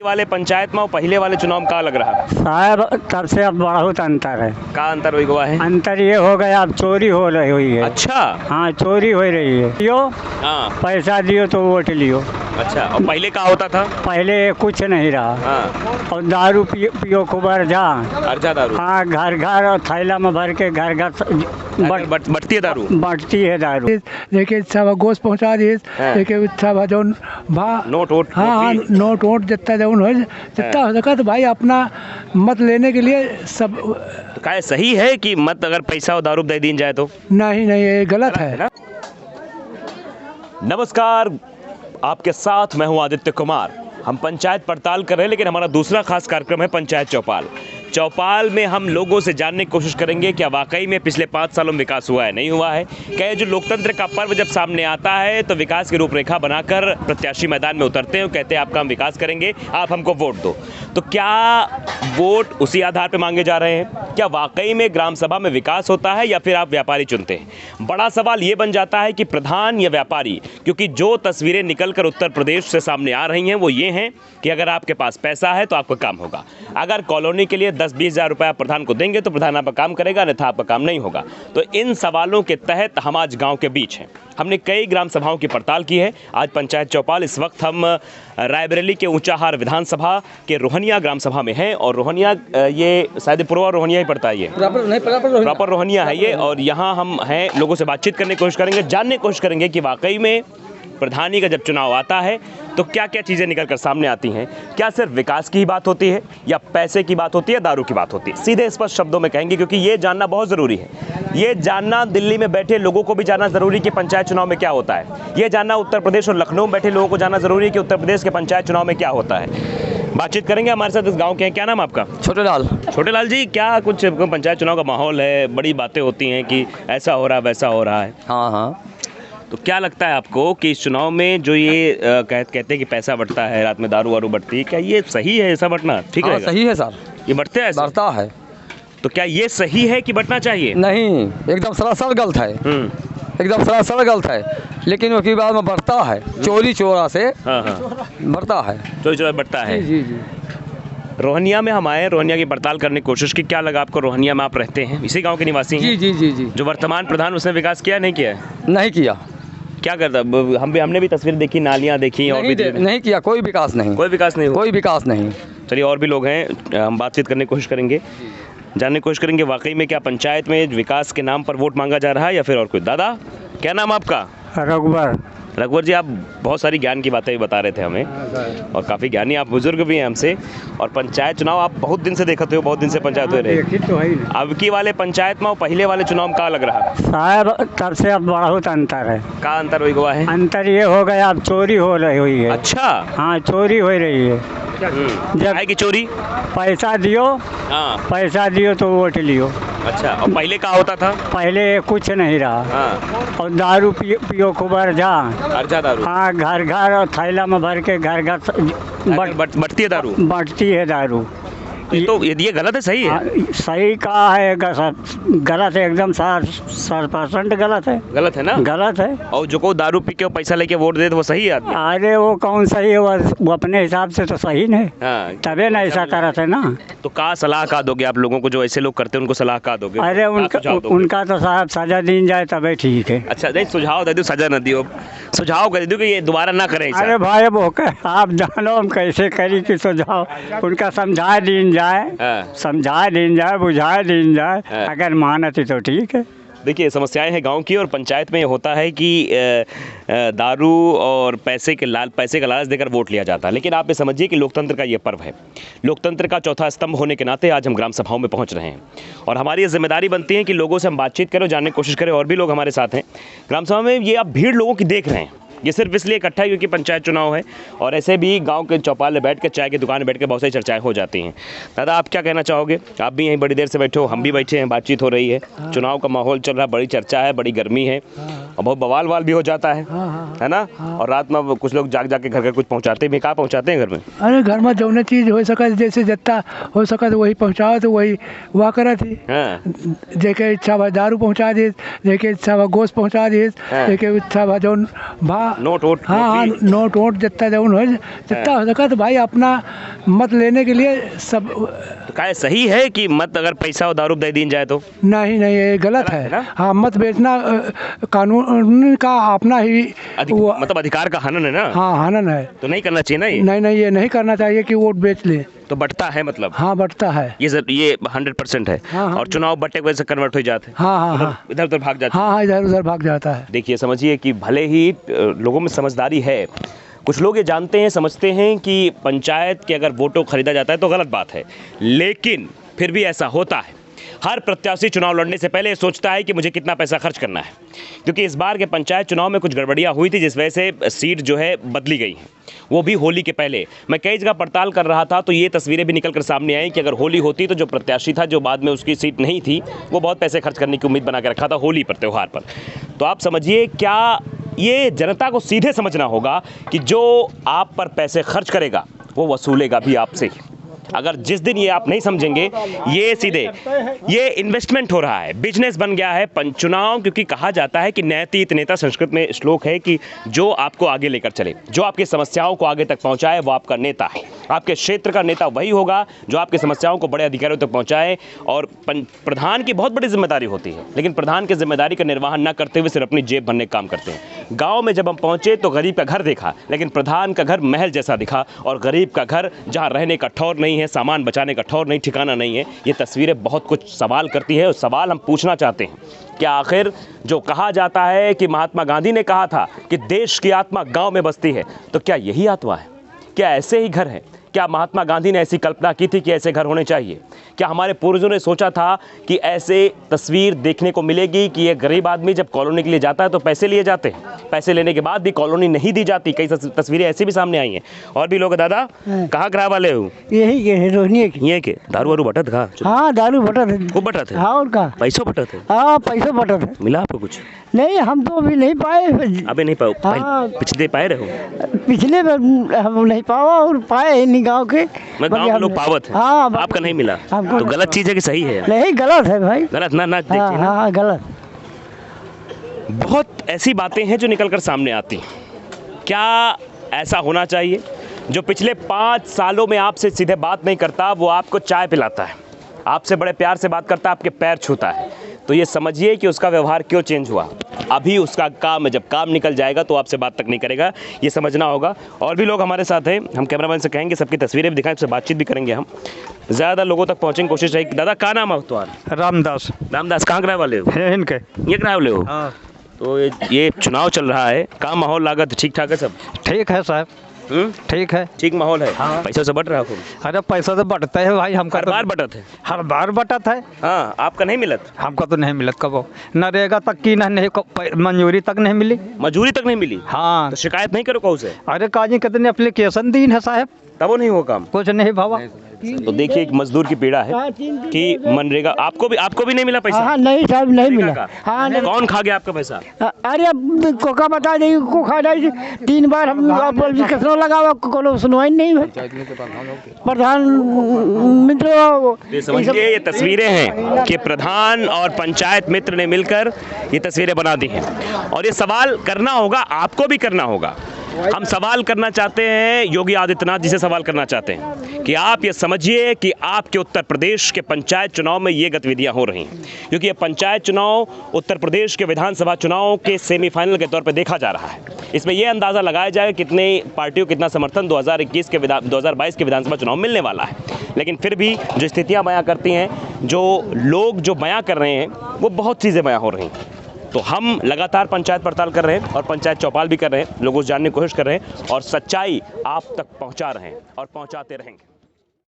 वाले पंचायत में और पहले वाले चुनाव में का लग रहा है? साहब तब से अब बहुत अंतर है। का अंतर हुआ है? अंतर ये हो गया, अब चोरी हो रही हुई है। अच्छा। हाँ, चोरी हो रही है। लियो हाँ। पैसा दियो तो वोट लियो। अच्छा, और पहले का होता था? पहले कुछ नहीं रहा। हाँ। और दारू पियो खूब अर्जा दारू। हाँ, घर घर और थैला में भर के घर घर बढ़ती है दारू। बढ़ती है दारू। देखिए सब गोश्त पहुंचा दिए। देखिए सब जौन नोट वोट। हाँ, नोट वोट जितना जौन हो जितना हो सका तो भाई अपना मत लेने के लिए सब। तो क्या सही है कि मत अगर पैसा और दारू दे दी जाए तो? नहीं नहीं, ये गलत है। नमस्कार, आपके साथ मैं हूं आदित्य कुमार। हम पंचायत पड़ताल कर रहे हैं, लेकिन हमारा दूसरा खास कार्यक्रम है पंचायत चौपाल। चौपाल में हम लोगों से जानने की कोशिश करेंगे क्या वाकई में पिछले 5 सालों में विकास हुआ है, नहीं हुआ है। क्या जो लोकतंत्र का पर्व जब सामने आता है तो विकास की रूपरेखा बनाकर प्रत्याशी मैदान में उतरते हैं और कहते हैं आपका हम विकास करेंगे, आप हमको वोट दो। तो क्या वोट उसी आधार पर मांगे जा रहे हैं? क्या वाकई में ग्राम सभा में विकास होता है या फिर आप व्यापारी चुनते हैं? बड़ा सवाल ये बन जाता है कि प्रधान या व्यापारी, क्योंकि जो तस्वीरें निकलकर उत्तर प्रदेश से सामने आ रही हैं वो ये हैं कि अगर आपके पास पैसा है तो आपका काम होगा। अगर कॉलोनी के लिए 10-20 हज़ार रुपया प्रधान को देंगे तो प्रधान आपका काम करेगा, अन्यथा आपका काम नहीं होगा। तो इन सवालों के तहत हम आज गांव के बीच हैं। हमने कई ग्राम सभाओं की पड़ताल की है। आज पंचायत चौपाल, इस वक्त हम रायबरेली के ऊंचाहार विधानसभा के रोहनिया ग्राम सभा में हैं। और रोहनिया, ये शायद पूर्वा रोहनिया ही पड़ता है, ये प्रॉपर रोहनिया है ये। और यहाँ हम हैं, लोगों से बातचीत करने की कोशिश करेंगे, जानने की कोशिश करेंगे कि वाकई में प्रधानी का जब चुनाव आता है तो क्या क्या चीज़ें निकल कर सामने आती हैं। क्या सिर्फ विकास की ही बात होती है या पैसे की बात होती है, दारू की बात होती है? सीधे स्पष्ट शब्दों में कहेंगे, क्योंकि ये जानना बहुत ज़रूरी है। ये जानना दिल्ली में बैठे लोगों को भी जानना ज़रूरी कि पंचायत चुनाव में क्या होता है। ये जानना उत्तर प्रदेश और लखनऊ में बैठे लोगों को जानना ज़रूरी है कि उत्तर प्रदेश के पंचायत चुनाव में क्या होता है। बातचीत करेंगे हमारे साथ इस गांव के हैं। क्या नाम आपका? छोटे लाल जी, क्या कुछ पंचायत चुनाव का माहौल है? बड़ी बातें होती हैं कि ऐसा हो रहा है, वैसा हो रहा है। हाँ। तो क्या लगता है आपको कि इस चुनाव में जो ये कहते हैं कि पैसा बढ़ता है, रात में दारू वारू बढ़ती है, क्या ये सही है? ऐसा बढ़ना ठीक है? सही है सर, ये बढ़ते हैं, बढ़ता है। तो क्या ये सही है कि बढ़ना चाहिए? नहीं, एकदम सरासर गलत है। एकदम सरासर गलत है, लेकिन उसके बाद में बढ़ता है। चोरी चोरा से बढ़ता है, चोरी चोरा बढ़ता है। जी। रोहनिया में हम आए, रोहनिया की पड़ताल करने की कोशिश की। क्या लगा आपको? रोहनिया में आप रहते हैं, इसी गांव के निवासी हैं? जी। जो वर्तमान प्रधान, उसने विकास किया नहीं किया? नहीं किया। क्या करता? हमने भी तस्वीर देखी, नालियाँ देखी, और नहीं किया। कोई विकास नहीं, कोई विकास नहीं। चलिए, और भी लोग हैं, हम बातचीत करने की कोशिश करेंगे, जानने की कोशिश करेंगे वाकई में क्या पंचायत में विकास के नाम पर वोट मांगा जा रहा है या फिर और कोई। दादा, क्या नाम आपका? रघुवर जी, आप बहुत सारी ज्ञान की बातें भी बता रहे थे हमें, और काफ़ी ज्ञानी आप बुजुर्ग भी हैं हमसे। और पंचायत चुनाव आप बहुत दिन से देखते हो, बहुत दिन से पंचायत हो रहे। तो है। अब की वाले पंचायत में और पहले वाले चुनाव में का लग रहा है? साहब तब से अब बहुत अंतर है। का अंतर हुआ है? अंतर ये हो गया, अब चोरी हो रही हुई है। अच्छा। हाँ, चोरी हो रही है। जब की चोरी? पैसा दियो। हाँ, पैसा दियो तो वोट लियो। अच्छा, और पहले का होता था? पहले कुछ नहीं रहा। हाँ। और दारू पियो खूब अर्जा दारू। हाँ, घर घर और थैला में भर के घर घर बढ़ती है दारू। बढ़ती है दारू। तो ये गलत है, सही है? सही कहा है, गलत है, एकदम 100% गलत है। गलत है ना? गलत है। और जो को दारू पी के पैसा लेके वोट दे तो वो सही है आदमी? अरे वो कौन सही है? वो अपने हिसाब से तो सही नहीं। हाँ। तबे ना ऐसा करते ना। तो का सलाह का दोगे आप लोगों को, जो ऐसे लोग करते हैं उनको सलाह का दोगे? अरे उनका तो साहब सजा दी जाए तबे ठीक है। अच्छा, नहीं सुझाव दे दो, सजा न दियो, सुझाव कर दो कि ये दोबारा ना करें। अरे भाई, अब आप जानो हम कैसे करी कि सुझाव उनका समझा दी जाए, बुझा दी जाए। अगर मानती तो ठीक है। देखिए, समस्याएं हैं गांव की, और पंचायत में ये होता है कि दारू और पैसे का लालच देकर वोट लिया जाता है। लेकिन आप ये समझिए कि लोकतंत्र का ये पर्व है। लोकतंत्र का चौथा स्तंभ होने के नाते आज हम ग्राम सभाओं में पहुंच रहे हैं, और हमारी ये जिम्मेदारी बनती है कि लोगों से हम बातचीत करें, जानने की कोशिश करें। और भी लोग हमारे साथ हैं ग्राम सभा में। ये आप भीड़ लोगों की देख रहे हैं, ये सिर्फ इसलिए इकट्ठा है क्योंकि पंचायत चुनाव है, और ऐसे भी गांव के चौपाल में बैठ कर, चाय की दुकान में बैठ कर बहुत सारी चर्चाएं हो जाती हैं। दादा, आप क्या कहना चाहोगे? आप भी यहीं बड़ी देर से बैठे हो, हम भी बैठे हैं, बातचीत हो रही है। चुनाव का माहौल चल रहा है, बड़ी चर्चा है, बड़ी गर्मी है, और बहुत बवाल भी हो जाता है ना? और रात में कुछ लोग जाके घर कुछ पहुँचाते भी। कहाँ पहुँचाते हैं घर में? अरे घर में जो चीज़ हो सका, जैसे जितना हो सका तो वही पहुँचाओ, तो वही हुआ करा थी। देखे इच्छा भाई दारू पहुँचा दिए, देखे इच्छा भाई गोश्त पहुँचा दिए, देखे इच्छा भाई जो नोट वोट जितना जौन हो जितना हो सका तो भाई अपना मत लेने के लिए सब। तो क्या सही है कि मत अगर पैसा और दारू दे दी जाए तो? नहीं नहीं, ये गलत है ना? हाँ, मत बेचना कानून का अपना ही मतलब अधिकार का हनन है ना? हाँ, हनन है। तो नहीं करना चाहिए ना ये? नहीं नहीं, ये नहीं करना चाहिए कि वोट बेच ले। तो बटता है मतलब? हाँ, बटता है ये 100% है। हाँ, हाँ। और चुनाव बट्टे की वजह से कन्वर्ट हो जाते हैं। हाँ हाँ हाँ, इधर उधर भाग जाते हैं। हाँ हाँ, इधर उधर भाग जाता है। देखिए, समझिए कि भले ही लोगों में समझदारी है, कुछ लोग ये जानते हैं, समझते हैं कि पंचायत के अगर वोटों खरीदा जाता है तो गलत बात है, लेकिन फिर भी ऐसा होता है। हर प्रत्याशी चुनाव लड़ने से पहले सोचता है कि मुझे कितना पैसा खर्च करना है, क्योंकि इस बार के पंचायत चुनाव में कुछ गड़बड़ियां हुई थी जिस वजह से सीट जो है बदली गई है, वो भी होली के पहले। मैं कई जगह पड़ताल कर रहा था तो ये तस्वीरें भी निकल कर सामने आई कि अगर होली होती तो जो प्रत्याशी था, जो बाद में उसकी सीट नहीं थी, वो बहुत पैसे खर्च करने की उम्मीद बना के रखा था होली पर, त्यौहार पर। तो आप समझिए, क्या ये जनता को सीधे समझना होगा कि जो आप पर पैसे खर्च करेगा वो वसूलेगा भी आपसे ही। अगर जिस दिन ये आप नहीं समझेंगे, ये सीधे ये इन्वेस्टमेंट हो रहा है, बिजनेस बन गया है चुनाव। क्योंकि कहा जाता है कि न्यायतीत नेता, संस्कृत में श्लोक है कि जो आपको आगे लेकर चले, जो आपकी समस्याओं को आगे तक पहुंचाए, वो आपका नेता है। आपके क्षेत्र का नेता वही होगा जो आपकी समस्याओं को बड़े अधिकारियों तक पहुंचाए। और प्रधान की बहुत बड़ी जिम्मेदारी होती है, लेकिन प्रधान की जिम्मेदारी का निर्वहन न करते हुए सिर्फ अपनी जेब भरने का काम करते हैं। गाँव में जब हम पहुंचे तो गरीब का घर देखा, लेकिन प्रधान का घर महल जैसा दिखा, और गरीब का घर जहाँ रहने का ठौर नहीं है, सामान बचाने का ठौर नहीं, ठिकाना नहीं है। ये तस्वीरें बहुत कुछ सवाल करती है, और सवाल हम पूछना चाहते हैं, क्या आखिर जो कहा जाता है कि महात्मा गांधी ने कहा था कि देश की आत्मा गांव में बसती है, तो क्या यही आत्मा है? क्या ऐसे ही घर हैं? क्या महात्मा गांधी ने ऐसी कल्पना की थी कि ऐसे घर होने चाहिए? क्या हमारे पूर्वजों ने सोचा था कि ऐसे तस्वीर देखने को मिलेगी कि ये गरीब आदमी जब कॉलोनी के लिए जाता है तो पैसे लिए जाते हैं, पैसे लेने के बाद भी कॉलोनी नहीं दी जाती? कई तस्वीरें ऐसी भी सामने आई हैं। और भी लोग, दादा कहाँ ग्राह वाले हो? यही के रोहिणी की। ये के दारू वारू बटत खा? हाँ, दारू बटत है, खूब बटत है। हाँ, और का पैसों बटत है? हाँ, पैसा बटत है। मिला आपको कुछ? नहीं, हम तो अभी नहीं पाए। अबे नहीं पाओ? हाँ। पिछले पाए रहो? पिछले बार हम नहीं पावा, और पाए नहीं गाँव के। मैं गाँव के लोग पावत है। हाँ, आपका नहीं मिला हमको तो गलत चीज है कि सही है? नहीं, गलत है भाई, गलत ना हाँ, देखिए ना। हाँ, गलत। बहुत ऐसी बातें हैं जो निकलकर सामने आती हैं। क्या ऐसा होना चाहिए? जो पिछले 5 सालों में आपसे सीधे बात नहीं करता, वो आपको चाय पिलाता है, आपसे बड़े प्यार से बात करता है, आपके पैर छूता है, तो ये समझिए कि उसका व्यवहार क्यों चेंज हुआ। अभी उसका काम है, जब काम निकल जाएगा तो आपसे बात तक नहीं करेगा, ये समझना होगा। और भी लोग हमारे साथ हैं, हम कैमरामैन से कहेंगे सबकी तस्वीरें भी दिखाएं, उससे बातचीत भी करेंगे। हम ज़्यादा लोगों तक पहुँचने की कोशिश रहेगी। दादा क्या नाम है तुम्हारा? रामदास। रामदास, कहाँ ग्राह वाले हो? है इनके। ये ग्राह वाले हो? हाँ, तो ये चुनाव चल रहा है, काम माहौल लागत ठीक ठाक है सब? ठीक है साहब, ठीक है। ठीक माहौल है? हाँ। पैसा से बट रहा हो? अरे पैसा तो बढ़ता है भाई, हमका हर बार बटत है? हर बार बटत है। हाँ, आपका नहीं मिलत? हमको तो नहीं मिलत कबो, नरेगा तक की नहीं, मंजूरी तक नहीं मिली, मजूरी तक नहीं मिली? हाँ। तो शिकायत नहीं करो कहू से? अरे काजी कितने एप्लीकेशन दी है साहब, तब वो नहीं हुआ काम? कुछ नहीं भावा। तो देखिए, एक मजदूर की पीड़ा है कि मनरेगा आपको भी नहीं मिला पैसा? हाँ, नहीं साहब, नहीं मिला। का? हाँ, नहीं। कौन खा गया आपका पैसा? अरे अब कोका बता दे को खा जाए, 3 बार हम एप्लीकेशन लगावा, कोनो सुनवाई नहीं है। प्रधान मित्र, समझिए, ये तस्वीरें हैं कि प्रधान और पंचायत मित्र ने मिलकर ये तस्वीरें बना दी हैं, और ये सवाल करना होगा, आपको भी करना होगा। हम सवाल करना चाहते हैं योगी आदित्यनाथ जी से, सवाल करना चाहते हैं कि आप ये समझिए कि आपके उत्तर प्रदेश के पंचायत चुनाव में ये गतिविधियां हो रही हैं, क्योंकि ये पंचायत चुनाव उत्तर प्रदेश के विधानसभा चुनाव के सेमीफाइनल के तौर पर देखा जा रहा है। इसमें यह अंदाज़ा लगाया जाएगा कितने पार्टियों को कितना समर्थन 2022 के विधानसभा चुनाव मिलने वाला है। लेकिन फिर भी जो स्थितियाँ बयां करती हैं, जो लोग जो बयां कर रहे हैं, वो बहुत चीज़ें बयां हो रही हैं। तो हम लगातार पंचायत पड़ताल कर रहे हैं और पंचायत चौपाल भी कर रहे हैं, लोगों से जानने की कोशिश कर रहे हैं, और सच्चाई आप तक पहुंचा रहे हैं और पहुंचाते रहेंगे।